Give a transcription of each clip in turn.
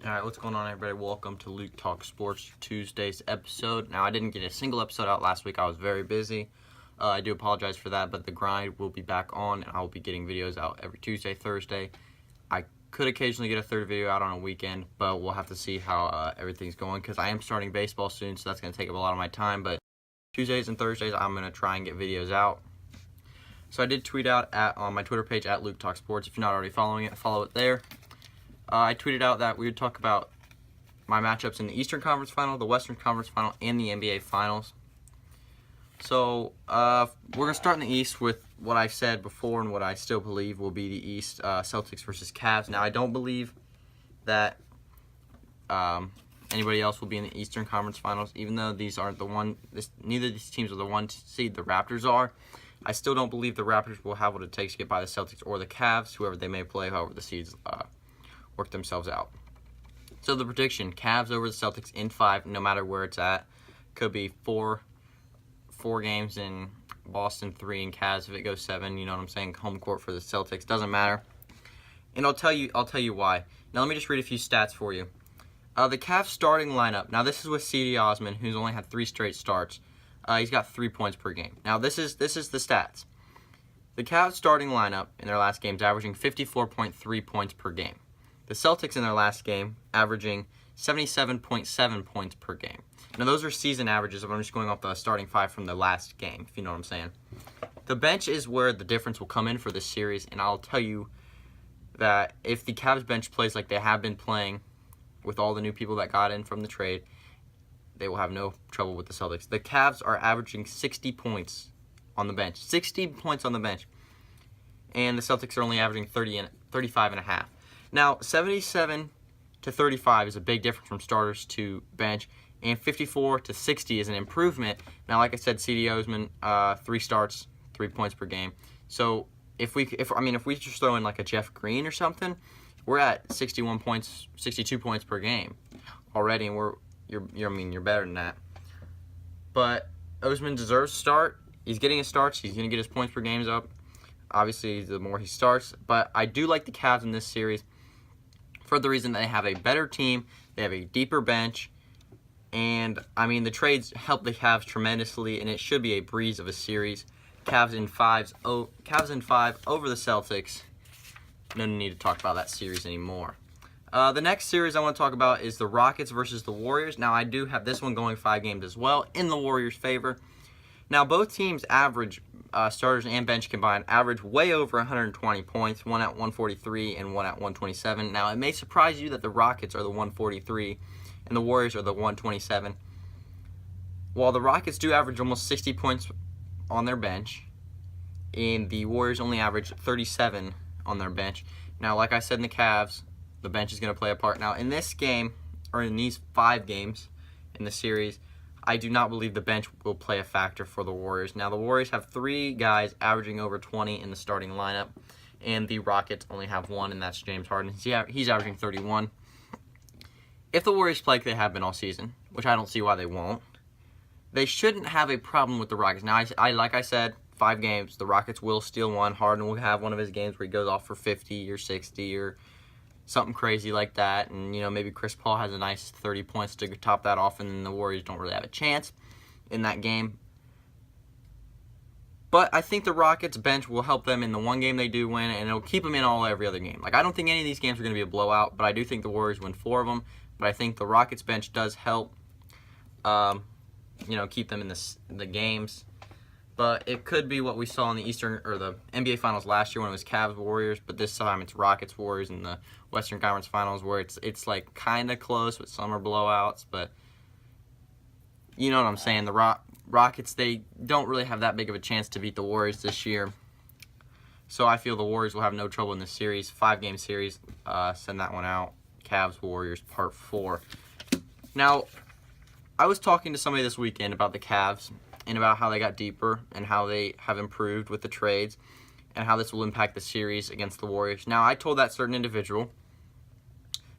Alright, what's going on, everybody? Welcome to Luke Talk Sports Tuesday's episode. Now, I didn't get a single episode out last week. I was very busy. I do apologize for that, but the grind will be back on, and I will be getting videos out every Tuesday, Thursday. I could occasionally get a third video out on a weekend, but we'll have to see how everything's going, because I am starting baseball soon, so that's going to take up a lot of my time. But Tuesdays and Thursdays, I'm going to try and get videos out. So I did tweet out on my Twitter page at Luke Talk Sports. If you're not already following it, follow it there. I tweeted out that we would talk about my matchups in the Eastern Conference Final, the Western Conference Final, and the NBA Finals. So we're going to start in the East with what I said before and what I still believe will be the East, Celtics versus Cavs. Now, I don't believe that anybody else will be in the Eastern Conference Finals, even though these aren't neither of these teams are the one seed the Raptors are. I still don't believe the Raptors will have what it takes to get by the Celtics or the Cavs, whoever they may play, however the seeds work themselves out. So the prediction, Cavs over the Celtics in 5, no matter where it's at. Could be four games in Boston, 3 in Cavs if it goes 7, you know what I'm saying? Home court for the Celtics, doesn't matter. And I'll tell you why. Now let me just read a few stats for you. The Cavs starting lineup. Now this is with C.D. Osman, who's only had 3 straight starts. He's got 3 points per game. Now this is the stats. The Cavs starting lineup in their last games averaging 54.3 points per game. The Celtics in their last game averaging 77.7 points per game. Now, those are season averages, but I'm just going off the starting 5 from the last game, if you know what I'm saying. The bench is where the difference will come in for this series, and I'll tell you that if the Cavs bench plays like they have been playing with all the new people that got in from the trade, they will have no trouble with the Celtics. The Cavs are averaging 60 points on the bench. 60 points on the bench. And the Celtics are only averaging 35.5. Now, 77 to 35 is a big difference from starters to bench, and 54 to 60 is an improvement. Now, like I said, C.D. Osman, 3 starts, 3 points per game. So if we just throw in like a Jeff Green or something, we're at 61 points, 62 points per game already, and you're better than that. But Osman deserves to start. He's getting his starts. He's going to get his points per games up. Obviously, the more he starts. But I do like the Cavs in this series for the reason that they have a better team, they have a deeper bench, and, the trades help the Cavs tremendously, and it should be a breeze of a series. Cavs in 5 over the Celtics. No need to talk about that series anymore. The next series I want to talk about is the Rockets versus the Warriors. Now, I do have this one going 5 games as well in the Warriors' favor. Now, both teams average, starters and bench combined, average way over 120 points, one at 143 and one at 127. Now, it may surprise you that the Rockets are the 143 and the Warriors are the 127. While the Rockets do average almost 60 points on their bench, and the Warriors only average 37 on their bench. Now, like I said in the Cavs, the bench is going to play a part. Now, in this game, or in these 5 games in the series, I do not believe the bench will play a factor for the Warriors. Now, the Warriors have 3 guys averaging over 20 in the starting lineup, and the Rockets only have 1, and that's James Harden. He's averaging 31. If the Warriors play like they have been all season, which I don't see why they won't, they shouldn't have a problem with the Rockets. Now, like I said, 5 games, the Rockets will steal one. Harden will have one of his games where he goes off for 50 or 60 or something crazy like that, and maybe Chris Paul has a nice 30 points to top that off, and then the Warriors don't really have a chance in that game. But I think the Rockets bench will help them in the one game they do win, and it'll keep them in every other game. Like, I don't think any of these games are going to be a blowout, but I do think the Warriors win 4 of them. But I think the Rockets bench does help, keep them in the games. But it could be what we saw in the Eastern or the NBA Finals last year when it was Cavs Warriors, but this time it's Rockets Warriors in the Western Conference Finals, where it's like kind of close, but some are blowouts. But you know what I'm saying? The Rockets, they don't really have that big of a chance to beat the Warriors this year. So I feel the Warriors will have no trouble in this series. 5-game series. Send that one out. Cavs Warriors Part 4. Now, I was talking to somebody this weekend about the Cavs and about how they got deeper and how they have improved with the trades and how this will impact the series against the Warriors. Now, I told that certain individual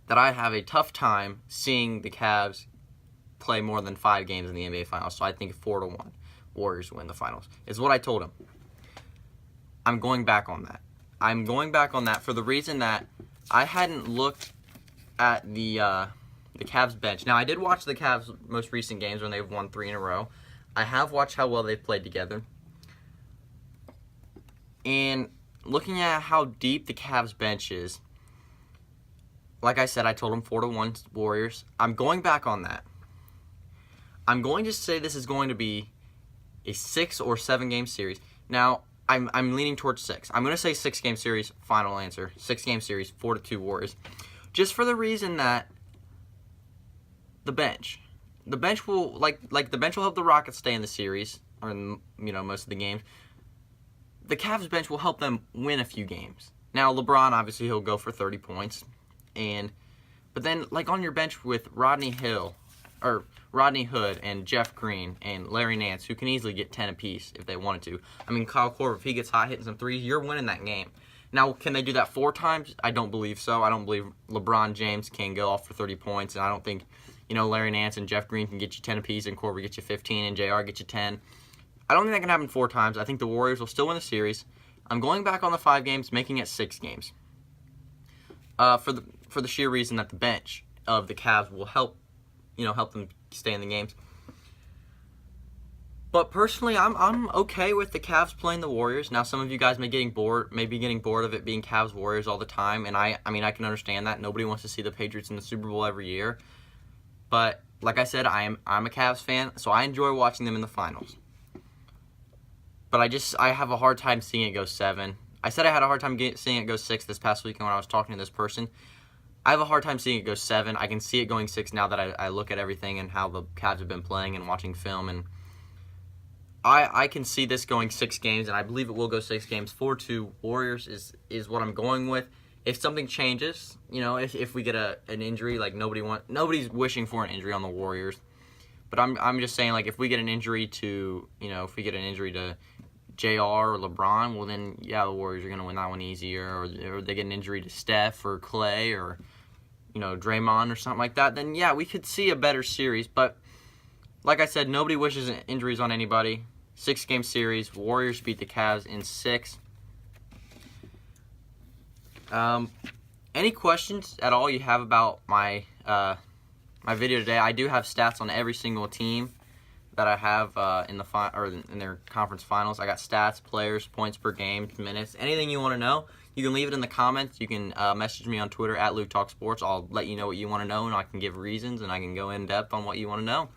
that I have a tough time seeing the Cavs play more than 5 games in the NBA Finals, so I think 4-1 Warriors win the Finals, is what I told him. I'm going back on that. I'm going back on that for the reason that I hadn't looked at the Cavs bench. Now, I did watch the Cavs' most recent games when they've won 3 in a row. I have watched how well they've played together. And looking at how deep the Cavs bench is, like I said, I told them 4-1 Warriors. I'm going back on that. I'm going to say this is going to be a 6 or 7 game series. Now, I'm leaning towards 6. I'm going to say 6 game series, final answer. 6 game series, 4-2 Warriors. Just for the reason that the bench will the bench will help the Rockets stay in the series, or in, most of the games. The Cavs bench will help them win a few games. Now, LeBron, obviously, he'll go for 30 points. But then, on your bench with Rodney Hood and Jeff Green and Larry Nance, who can easily get 10 apiece if they wanted to. I mean, Kyle Korver, if he gets hot hitting some threes, you're winning that game. Now, can they do that 4 times? I don't believe so. I don't believe LeBron James can go off for 30 points, and I don't think, Larry Nance and Jeff Green can get you 10 apiece, and Korver get you 15, and JR get you 10. I don't think that can happen 4 times. I think the Warriors will still win the series. I'm going back on the 5 games, making it 6 games. For the sheer reason that the bench of the Cavs will help them stay in the games. But personally, I'm okay with the Cavs playing the Warriors. Now, some of you guys may be getting bored of it being Cavs Warriors all the time, and I mean I can understand that. Nobody wants to see the Patriots in the Super Bowl every year. But like I said, I'm a Cavs fan, so I enjoy watching them in the finals. But I have a hard time seeing it go 7. I said I had a hard time seeing it go 6 this past weekend when I was talking to this person. I have a hard time seeing it go 7. I can see it going 6 now that I look at everything and how the Cavs have been playing and watching film. And I can see this going 6 games, and I believe it will go 6 games. 4-2 Warriors is what I'm going with. If something changes, if we get an injury, nobody's wishing for an injury on the Warriors. But I'm just saying, if we get an injury to, JR or LeBron, well then, yeah, the Warriors are going to win that one easier. Or they get an injury to Steph or Clay or, Draymond or something like that, then, yeah, we could see a better series. But, like I said, nobody wishes injuries on anybody. 6-game series. Warriors beat the Cavs in 6. Any questions at all you have about my video today? I do have stats on every single team that I have in their conference finals. I got stats, players, points per game, minutes, anything you want to know. You can leave it in the comments. You can message me on Twitter at Luke Talk Sports. I'll let you know what you want to know, and I can give reasons, and I can go in depth on what you want to know.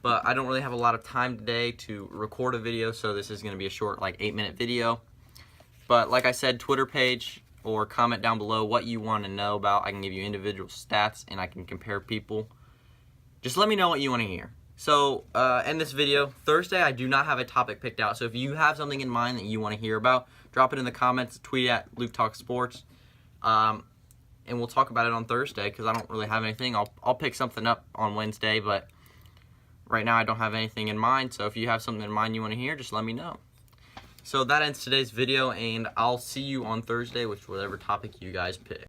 But I don't really have a lot of time today to record a video, so this is going to be a short, 8-minute video. But like I said, Twitter page or comment down below what you want to know about. I can give you individual stats, and I can compare people. Just let me know what you want to hear. So, in this video, Thursday, I do not have a topic picked out. So if you have something in mind that you want to hear about, drop it in the comments, tweet at Luke Talk Sports, and we'll talk about it on Thursday because I don't really have anything. I'll pick something up on Wednesday, but right now I don't have anything in mind. So if you have something in mind you want to hear, just let me know. So that ends today's video, and I'll see you on Thursday with whatever topic you guys pick.